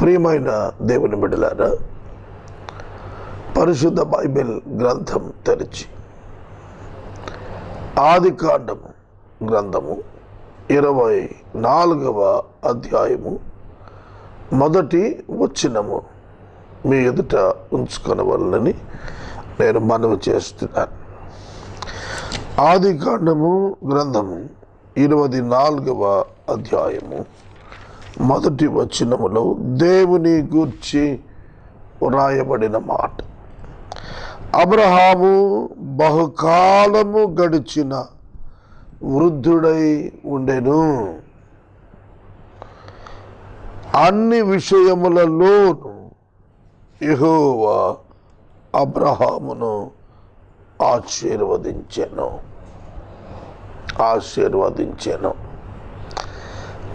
ప్రియమైన దేవుని బిడ్డలారా, పరిశుద్ధ బైబిల్ గ్రంథం తెరిచి ఆదికాండము గ్రంథము 24వ అధ్యాయము మొదటి వచనము మీ ఎదుట ఉంచుకొనవలనని నేను మనవి చేస్తున్నాను. ఆదికాండము గ్రంథము 24వ అధ్యాయము మొదటి వచనములో దేవుని గూర్చి వ్రాయబడిన మాట. అబ్రహాము బహుకాలము గడిచిన వృద్ధుడై ఉండెను, అన్ని విషయములలోనూ యెహోవా అబ్రహామును ఆశీర్వదించెను.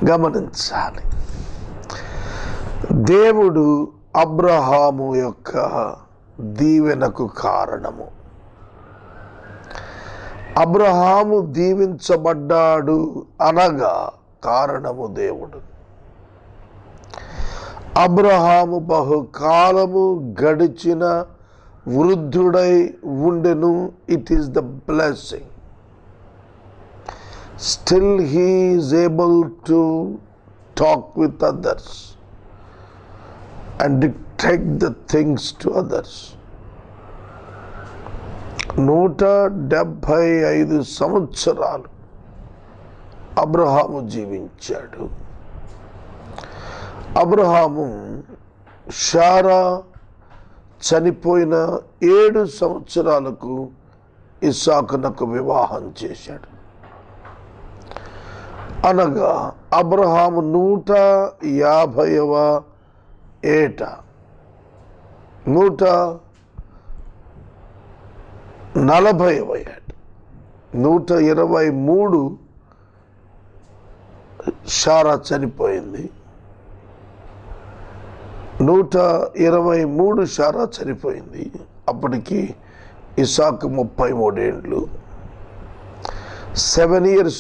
గమనించాలి, దేవుడు అబ్రహాము యొక్క దీవెనకు కారణము. అబ్రహాము దీవించబడ్డాడు అనగా కారణము దేవుడు. అబ్రహాము బహుకాలము గడిచిన వృద్ధుడై ఉండెను. It is the blessing. Still he is able to talk with others and dictate the things to others. 175 సంవత్సరాలు అబ్రహాము జీవించాడు. అబ్రహాము శారా చనిపోయిన 7 సంవత్సరాలకు ఇస్సాకునకు వివాహం చేశాడు. అనగా అబ్రహాము 150వ ఏట 140వ ఏట 123 శారా చనిపోయింది. 123 శారా చనిపోయింది. అప్పటికి ఇస్సాకు 33 ఏండ్లు. 7 years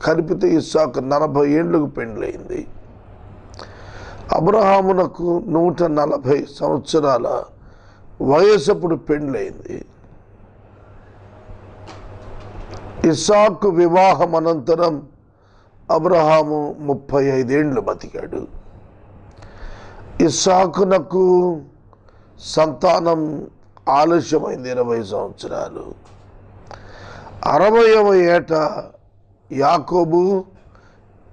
కలిపితే ఇస్సాకు 40 ఏండ్లకు పెండ్లైంది. అబ్రహామునకు 140 సంవత్సరాల వయసప్పుడు పెండ్లైంది. ఇస్సాకు వివాహం అనంతరం అబ్రహాము 35 ఏండ్లు బతికాడు. ఇస్సాకునకు సంతానం ఆలస్యమైంది 20 సంవత్సరాలు. 60వ ఏట యాకోబు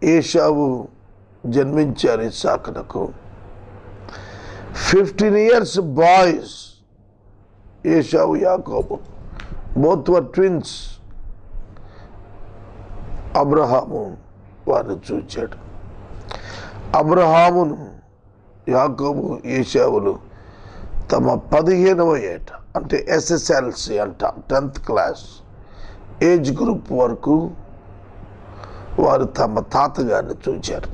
ఏశావు జన్మించారు ఇస్సాకునకు. 15 years బాయ్స్ ఏశావు యాకోబు, బోత్ వర్ ట్విన్స్. అబ్రహాము వారిని చూచాడు. అబ్రహామును యాకోబు ఏశావులు తమ 15వ ఏట, అంటే SSLC అంటాం, 10th క్లాస్ ఏజ్ గ్రూప్ వరకు వారు తమ తాతగారిని చూచారు.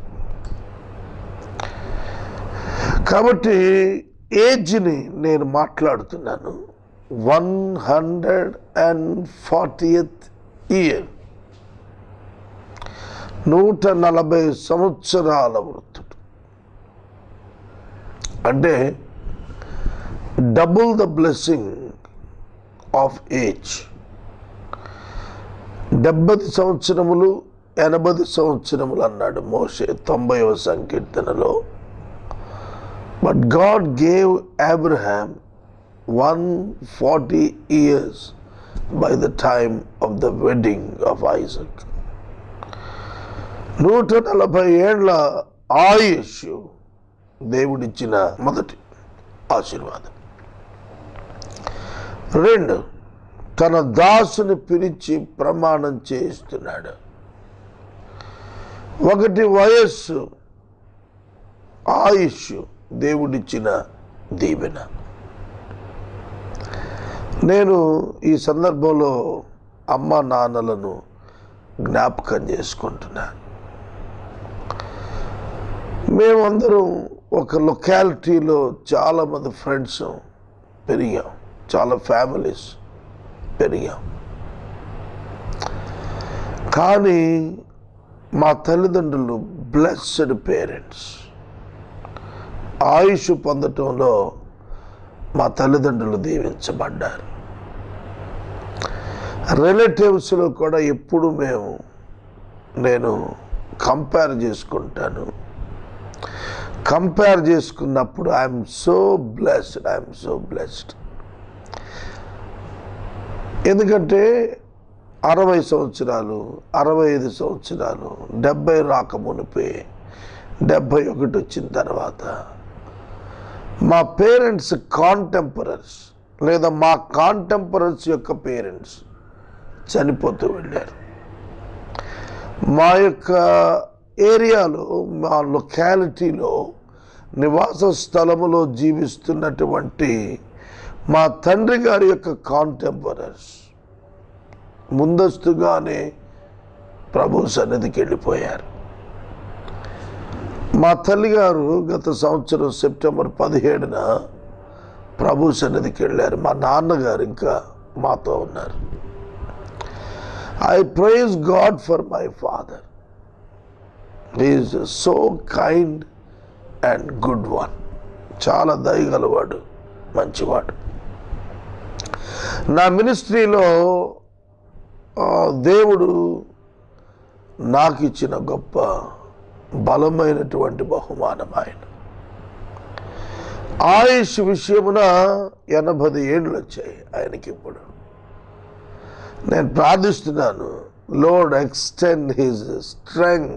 కాబట్టి ఏజ్ని నేను మాట్లాడుతున్నాను. 140th ఇయర్, 140 సంవత్సరాల వృద్ధుడు. అంటే double the blessing of age. 70 సంవత్సరములు 80 సంవత్సరములు అన్నాడు మోషే 90వ సంకీర్తనలో. But God gave Abraham 140 years by the time of the wedding of Isaac. 140 ఏండ్ల ఆయుష్ దేవుడిచ్చిన మొదటి ఆశీర్వాదం. 2, తన దాసుని పిలిచి ప్రమాణం చేయిస్తున్నాడు. 1 వయస్సు, ఆయుష్ దేవుడిచ్చిన దీవెన. నేను ఈ సందర్భంలో అమ్మ నాన్నలను జ్ఞాపకం చేసుకుంటున్నాను. మేమందరం ఒక లొకాలిటీలో చాలామంది ఫ్రెండ్స్ పెరిగాం, చాలా ఫ్యామిలీస్ పెరిగాం. కానీ మా తల్లిదండ్రులు బ్లెస్డ్ పేరెంట్స్. ఆయుష్ పొందటంలో మా తల్లిదండ్రులు దీవించబడ్డారు. రిలేటివ్స్లో కూడా ఎప్పుడు నేను కంపేర్ చేసుకుంటాను. కంపేర్ చేసుకున్నప్పుడు ఐఎమ్ సో బ్లెస్డ్. ఎందుకంటే 60 సంవత్సరాలు, 65 సంవత్సరాలు, 70 రాకమునిపే 71 వచ్చిన తర్వాత మా పేరెంట్స్ కాంటెంపరరీస్ లేదా మా కాంటెంపరరీస్ యొక్క పేరెంట్స్ చనిపోతూ వెళ్ళారు. మా యొక్క ఏరియాలో, మా లొకాలిటీలో, నివాస స్థలములో జీవిస్తున్నటువంటి మా తండ్రి గారి యొక్క కాంటెంపరరీస్ ముందస్తుగానే ప్రభు సన్నిధికి వెళ్ళిపోయారు. మా తల్లిగారు గత సంవత్సరం సెప్టెంబర్ 17న ప్రభు సన్నిధికి వెళ్ళారు. మా నాన్నగారు ఇంకా మాతో ఉన్నారు. I praise God for my father. He is so kind and good one. చాలా దయగలవాడు, మంచివాడు. నా మినిస్ట్రీలో దేవుడు నాకు ఇచ్చిన గొప్ప బలమైనటువంటి బహుమానం ఆయన. ఆయుష్ విషయమున 80 ఏళ్ళు వచ్చాయి ఆయనకి. ఇప్పుడు నేను ప్రార్థిస్తున్నాను, Lord extend his strength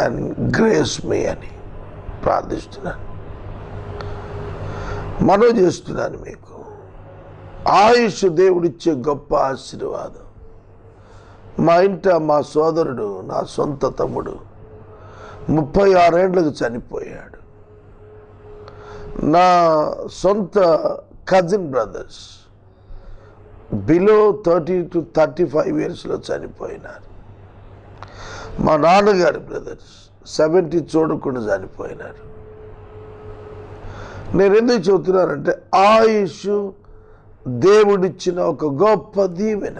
and grace me అని ప్రార్థిస్తున్నాను. మనవి చేస్తున్నాను మీకు, ఆయుష్ దేవుడిచ్చే గొప్ప ఆశీర్వాదం. మా ఇంట మా సోదరుడు, నా సొంత తమ్ముడు 36 ఏళ్ళకు చనిపోయాడు. నా సొంత కజిన్ బ్రదర్స్ బిలో 30 to 35 ఇయర్స్లో చనిపోయినారు. మా నాన్నగారి బ్రదర్స్ 70 చూడకుండా చనిపోయినారు. నేను ఎందుకు చెబుతున్నానంటే, ఆయుష్ దేవుడిచ్చిన ఒక గొప్ప దీవెన.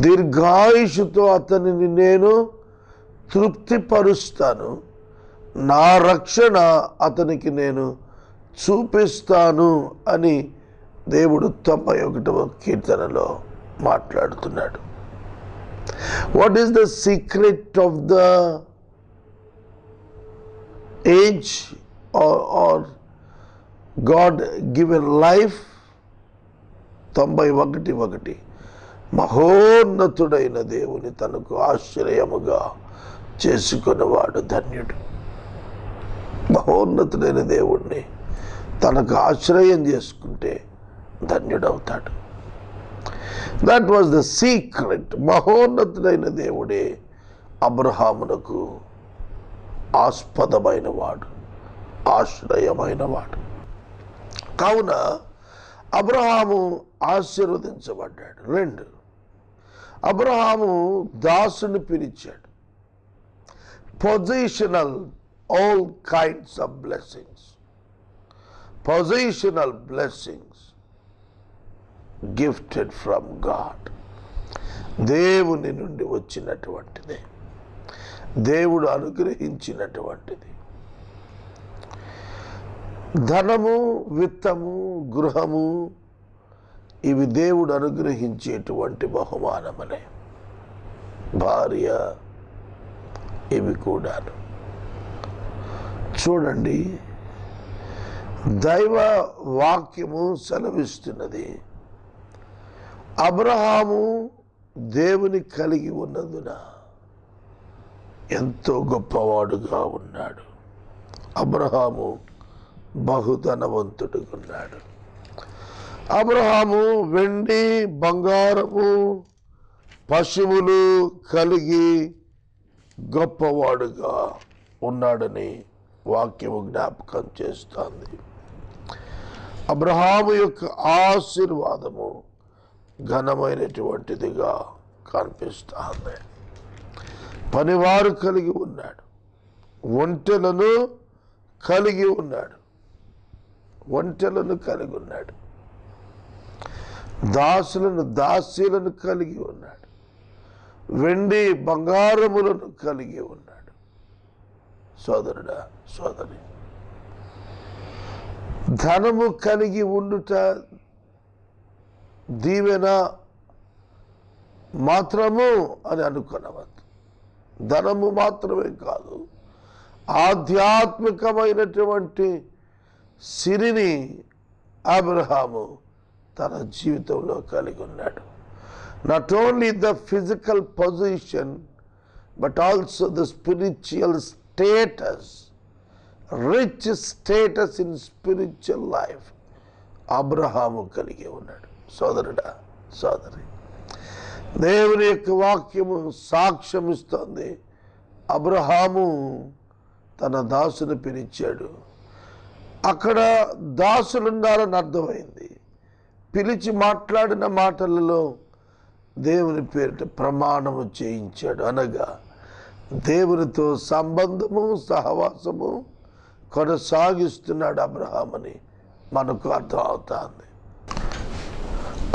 దీర్ఘాయుషుతో అతనిని నేను తృప్తిపరుస్తాను, నా రక్షణ అతనికి నేను చూపిస్తాను అని దేవుడు 91వ కీర్తనలో మాట్లాడుతున్నాడు. What is the secret of the age or God given life? 91:1 మహోన్నతుడైన దేవుని తనకు ఆశ్రయముగా చేసుకున్నవాడు ధన్యుడు. మహోన్నతుడైన దేవుణ్ణి తనకు ఆశ్రయం చేసుకుంటే ధన్యుడవుతాడు. That was the secret. మహోన్నతుడైన దేవుడే అబ్రహామునకు ఆస్పదమైన వాడు, ఆశ్రయమైన వాడు. కావున అబ్రహాము ఆశీర్వదించబడ్డాడు. 2, అబ్రహాము దాసుని పిలిచాడు. Positional all kinds of blessings, positional blessings gifted from God. దేవుని నుండి వచ్చినటువంటిది, దేవుడు అనుగ్రహించినటువంటిది. ధనము, విత్తము, గృహము ఇవి దేవుడు అనుగ్రహించేటువంటి బహుమానములే. భార్య ఇవి కూడాను. చూడండి, దైవ వాక్యము సెలవిస్తున్నది, అబ్రహాము దేవుని కలిగి ఉన్నందున ఎంతో గొప్పవాడుగా ఉన్నాడు. అబ్రహాము బహుధనవంతుడుగున్నాడు. అబ్రహాము వెండి, బంగారము, పశువులు కలిగి గొప్పవాడుగా ఉన్నాడని వాక్యము జ్ఞాపకం చేస్తుంది. అబ్రహాము యొక్క ఆశీర్వాదము ఘనమైనటువంటిదిగా కనిపిస్తుంది. పనివారు కలిగి ఉన్నాడు, ఒంటెలను కలిగి ఉన్నాడు, ఒంటెలను కలిగి ఉన్నాడు, దాసులను, దాసీలను కలిగి ఉన్నాడు, వెండి బంగారములను కలిగి ఉన్నాడు. సోదరుడా, సోదరి, ధనము కలిగి ఉండుట దీవెన మాత్రము అని అనుకున్నవద్దు. ధనము మాత్రమే కాదు, ఆధ్యాత్మికమైనటువంటి సిరిని అబ్రహాము తన జీవితంలో కలిగి ఉన్నాడు. Not only the physical position but also the spiritual status, rich status in spiritual life Abraham కలిగి ఉన్నాడు. సోదరుడా, సోదరి, దేవుని యొక్క వాక్యము సాక్ష్యం ఇస్తోంది. అబ్రహాము తన దాసుని పిలిచాడు. అక్కడ దాసులున్నారని అర్థమైంది. పిలిచి మాట్లాడిన మాటలలో దేవుని పేరిట ప్రమాణము చేయించాడు. అనగా దేవునితో సంబంధము, సహవాసము కొనసాగిస్తున్నాడు అబ్రహామని మనకు అర్థం అవుతుంది.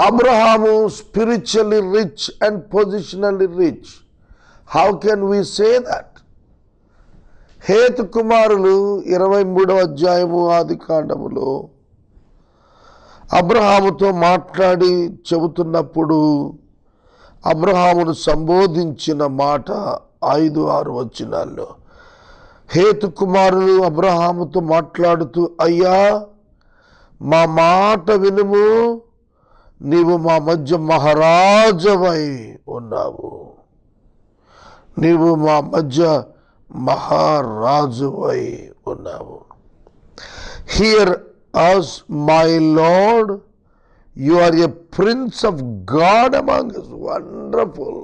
Abraham spiritually rich and positionally rich. How can we say that? హేతు కుమారులు 23వ అధ్యాయము ఆదికాండములో అబ్రహాముతో మాట్లాడి చెబుతున్నప్పుడు అబ్రహామును సంబోధించిన మాట 5-6 వచనాల్లో హేతు కుమారులు అబ్రహాముతో మాట్లాడుతూ, అయ్యా మా మాట వినుము, నీవు మా మధ్య మహారాజవై ఉన్నావు, నీవు మా మధ్య మహారాజువై ఉన్నావు. Here us, my Lord, you are a prince of God among us. Wonderful.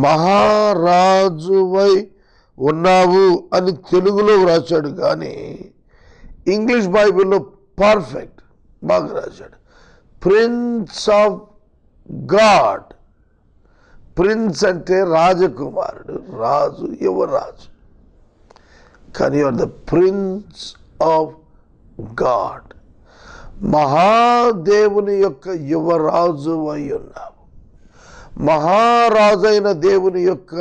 మహారాజువై ఉన్నావు అని తెలుగులో రాశాడు, కానీ ఇంగ్లీష్ బైబిల్లో పర్ఫెక్ట్ బాగా రాశాడు. Prince of God. ప్రిన్స్ అంటే రాజకుమారుడు, రాజు, యువరాజు. కానీ you are the prince of God. మహాదేవుని యొక్క యువరాజు అయి ఉన్నావు. మహారాజైన దేవుని యొక్క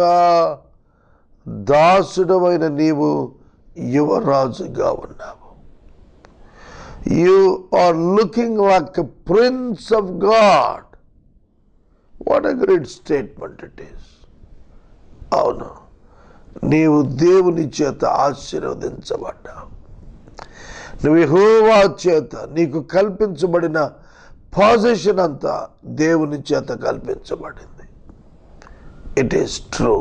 దాసుడవైన నీవు యువరాజుగా ఉన్నావు. You are looking like a prince of God. What a great statement it is. అవును, నీవు దేవుని చేత ఆశీర్వదించబడ్డావు. నువ్వు యెహోవా చేత నీకు కల్పించబడిన పొజిషన్ అంతా దేవుని చేత కల్పించబడింది. It is true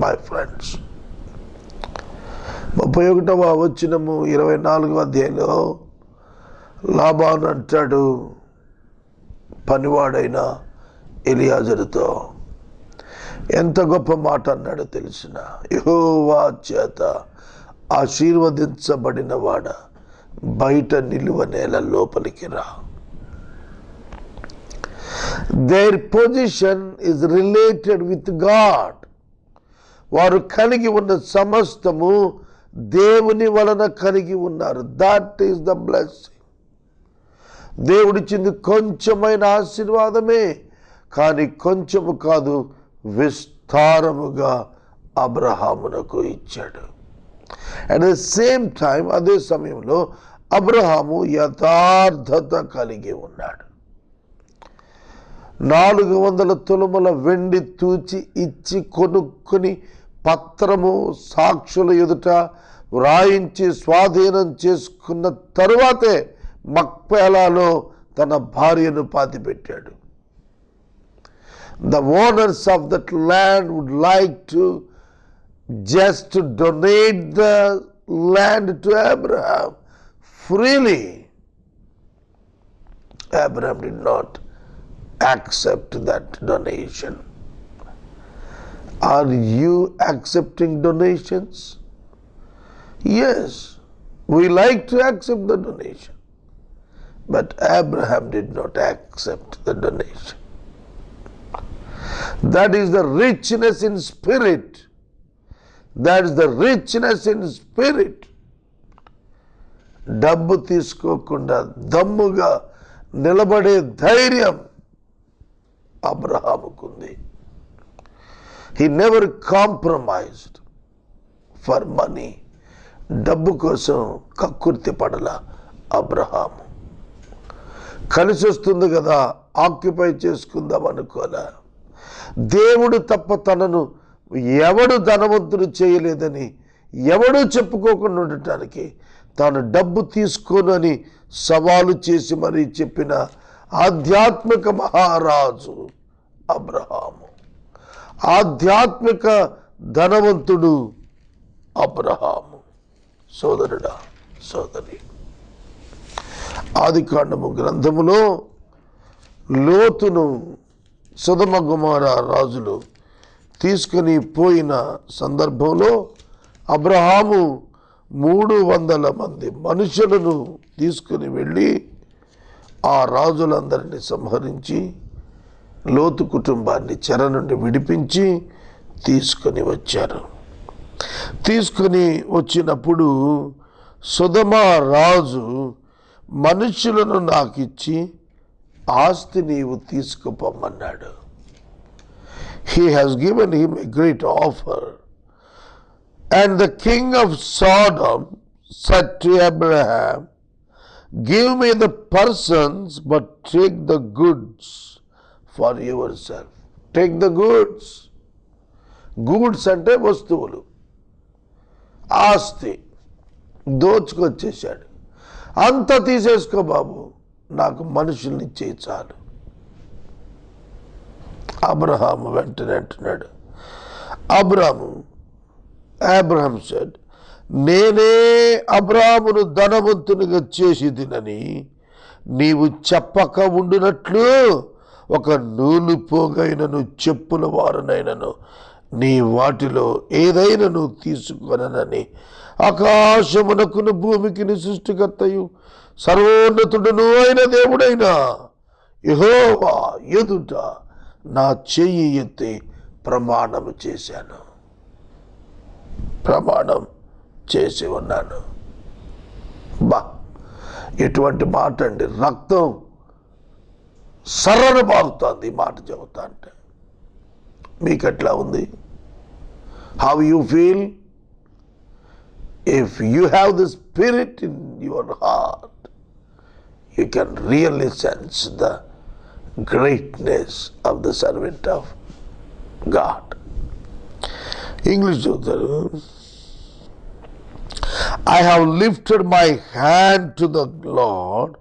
my friends. 31వ వచనము 24వ అధ్యాయంలో లాబాను అంటాడు పనివాడైన ఎలియాజరుతో, ఎంత గొప్ప మాట అన్నాడో తెలిసిన, యెహోవా చేత ఆశీర్వదించబడిన వాడ బయట నిలువ నేల లోపలికి రా. Their position is related with God. వారు కలిగి ఉన్న సమస్తము దేవుని వలన కలిగి ఉన్నారు. That is the blessing. దేవుడిచ్చింది కొంచెమైన ఆశీర్వాదమే, కానీ కొంచెము కాదు, విస్తారముగా అబ్రహామునకు ఇచ్చాడు. అట్ ద సేమ్ టైం, అదే సమయంలో అబ్రహాము యథార్థత కలిగి ఉన్నాడు. 400 తులముల వెండి తూచి ఇచ్చి కొనుక్కొని పత్రము సాక్షుల ఎదుట వ్రాయించి స్వాధీనం చేసుకున్న తరువాతే మక్పేలాలో తన భార్యను పాతిపెట్టాడు. The owners of that land would like to just donate the land to Abraham freely. Abraham did not accept that donation. Are you accepting donations? Yes, we like to accept the donation. But Abraham did not accept the donation. That is the richness in spirit. That is the richness in spirit. డబ్బు తీసుకోకుండా దమ్ముగా నిలబడే ధైర్యం అబ్రహాముకుంది. He never compromised for money. డబ్బు కోసం కక్కుర్తి పడల అబ్రహాము. కలిసి వస్తుంది కదా ఆక్యుపై చేసుకుందాం అనుకోలే. దేవుడు తప్ప తనను ఎవడు ధనవంతుడు చేయలేదని ఎవడూ చెప్పుకోకుండా ఉండటానికి తాను డబ్బు తీసుకోను అని సవాలు చేసి మరీ చెప్పిన ఆధ్యాత్మిక మహారాజు అబ్రహాము. ఆధ్యాత్మిక ధనవంతుడు అబ్రహాము. సోదరుడా, సోదరి, ఆదికాండము గ్రంథములో లోతును సొదొమ గొమొర రాజులు తీసుకుని పోయిన సందర్భంలో అబ్రహాము 300 మంది మనుషులను తీసుకుని వెళ్ళి ఆ రాజులందరినీ సంహరించి లోతు కుటుంబాన్ని చెర నుండి విడిపించి తీసుకొని వచ్చారు. తీసుకుని వచ్చినప్పుడు సొదొమ రాజు మనుషులను నాకిచ్చి ఆస్తి నీవు తీసుకుపోమన్నాడు. He has given him a great offer. And the king of Sodom said to Abraham, give me the persons, but take the goods for yourself. Take the goods. Goods అంటే వస్తువులు, ఆస్తి దోచుకొచ్చేసాడు. అంతా తీసేసుకో బాబు, నాకు మనుషుల్ని ఇచ్చే చాలు. అబ్రహాము వెంటనే అంటున్నాడు, అబ్రహాం said, నేనే అబ్రహామును ధనవంతునిగా చేసి తినని నీవు చెప్పక ఉండునట్లు ఒక నూలు పోగైనను చెప్పుల వారనైనను నీ వాటిలో ఏదైనను తీసుకొనని ఆకాశమునకును భూమికిని సృష్టికర్తయు సర్వోన్నతుడును అయిన దేవుడైన యెహోవా ఎదుట నా చెయ్యి ఎత్తి ప్రమాణం చేశాను, ప్రమాణం చేసి ఉన్నాను. బా, ఎటువంటి మాట అండి! రక్తం సర్రన బాగుతుంది ఈ మాట చెబుతా అంటే. మీకు ఎట్లా ఉంది? How you feel? If you have the spirit in your heart, you can really sense the greatness of the servant of God. English చూస్తారు. I have lifted my hand to the Lord,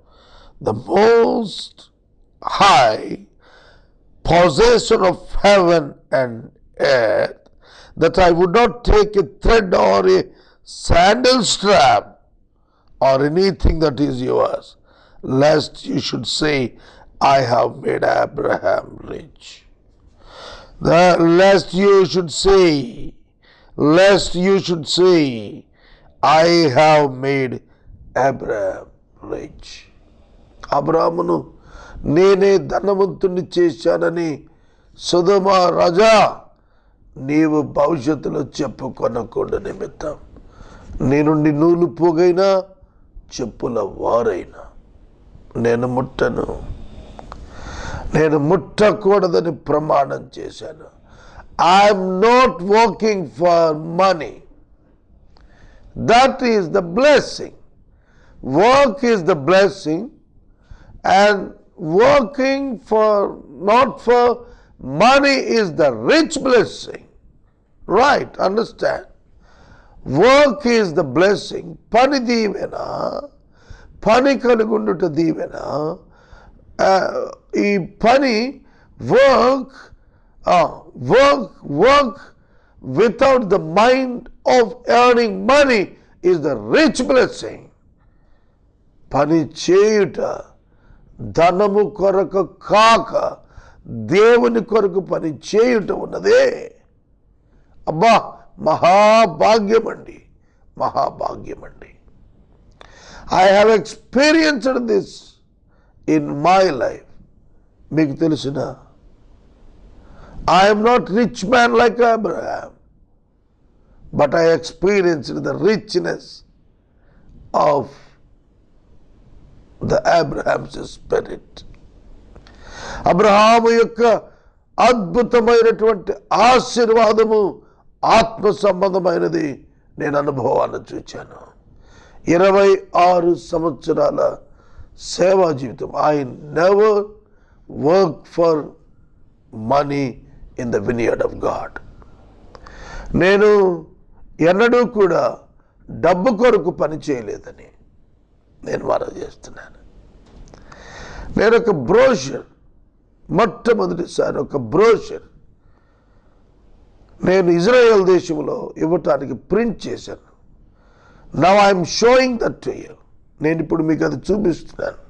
the most high, possessor of heaven and earth, that I would not take a thread or a sandal strap or anything that is yours, lest you should say, I have made Abraham rich. Lest you should say, I have made Abraham rich. అబ్రాహామును నేనే ధనవంతుని చేశానని సొదొమ రాజా నీవు భవిష్యత్తులో చెప్పుకొనకుండా నిమిత్తం నేను నూలు పోగైనా చెప్పుల వారైనా నేను ముట్టకూడదని ప్రమాణం చేశాను. I'm not working for money. That is the blessing. Work is the blessing, and working for not for money is the rich blessing. Right? Understand? Work is the blessing. Pani divena, pani kalugunduta divena. Ee pani work without the mind of earning money is the rich blessing. పని చేయుట ధనము కొరకు కాక దేవుని కొరకు పని చేయుట ఉన్నదే. అబ్బా, మహాభాగ్యమండి, మహాభాగ్యమండి. I have experienced this in my life. మీకు తెలిసిన I am not rich man like Abraham, but I experienced the richness of the Abraham's spirit. Abraham యొక్క అద్భుతమైనటువంటి ఆశీర్వాదము ఆత్మ సంబంధమైనది నేను అనుభవాన్ని చూచాను. 26 సంవత్సరాల సేవా జీవితం. I never work for money in the vineyard of God. నేను ఎన్నడూ కూడా డబ్బు కొరకు పని చేయలేదని నేను మనవి చేస్తున్నాను. నేను ఒక బ్రోషర్, మొట్టమొదటిసారి ఒక బ్రోషర్ నేను ఇజ్రాయెల్ దేశంలో ఇవ్వటానికి ప్రింట్ చేశాను. Now I'm showing that to you. నేను ఇప్పుడు మీకు అది చూపిస్తున్నాను.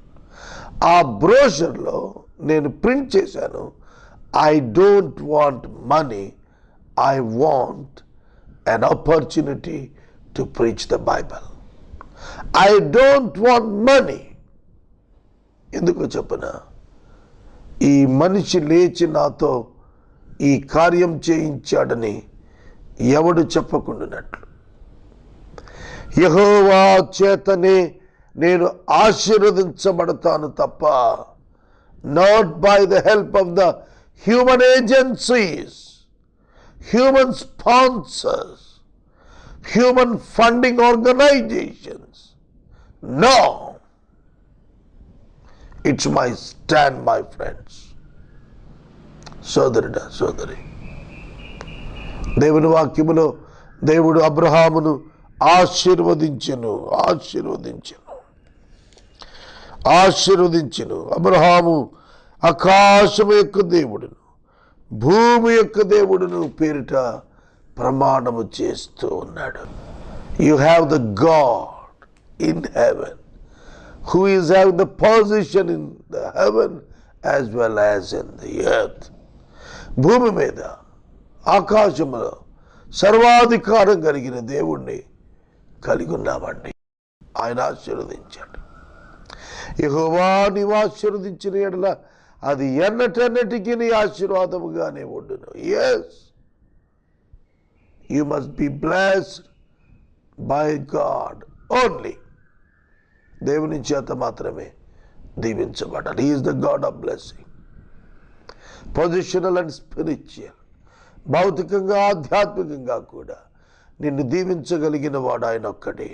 ఆ బ్రోషర్లో నేను ప్రింట్ చేశాను, I don't want money, I want an opportunity to preach the Bible. I don't want money. ఎందుకో చెప్పనా, ఈ మనిషి లేచి నాతో ఈ కార్యం చేయించాడని ఎవడు చెప్పకుండానట్లు యెహోవా చేతనే నేను ఆశీర్వదించబడతాను తప్ప, not by the help of the human agencies, human sponsors, human funding organizations. No. It's my stand, my friends. సోదరుడా, సోదరి, దేవుని వాక్యములో దేవుడు అబ్రహామును ఆశీర్వదించెను. అబ్రహాము ఆకాశము యొక్క దేవుడును భూమి యొక్క దేవుడును పేరిట ప్రమాణము చేస్తూ ఉన్నాడు. You have the God in heaven who is have the position in the heaven as well as in the earth. భూమి మీద ఆకాశములో సర్వాధికారం కలిగిన దేవుణ్ణి కలిగి ఉన్నామండి. ఆయన ఆశీర్వదించాడు. యెహోవా నీవు ఆశీర్వదించిన యెడల అది ఎన్నటెన్నటికి నీ ఆశీర్వాదముగానే ఉండును. Yes, you must be blessed by God only. దేవుని చేత మాత్రమే దీవించబడాలి. He is the God of blessing. Positional and spiritual, భౌతికంగా ఆధ్యాత్మికంగా కూడా నిన్ను దీవించగలిగిన వాడు ఆయన ఒక్కడే.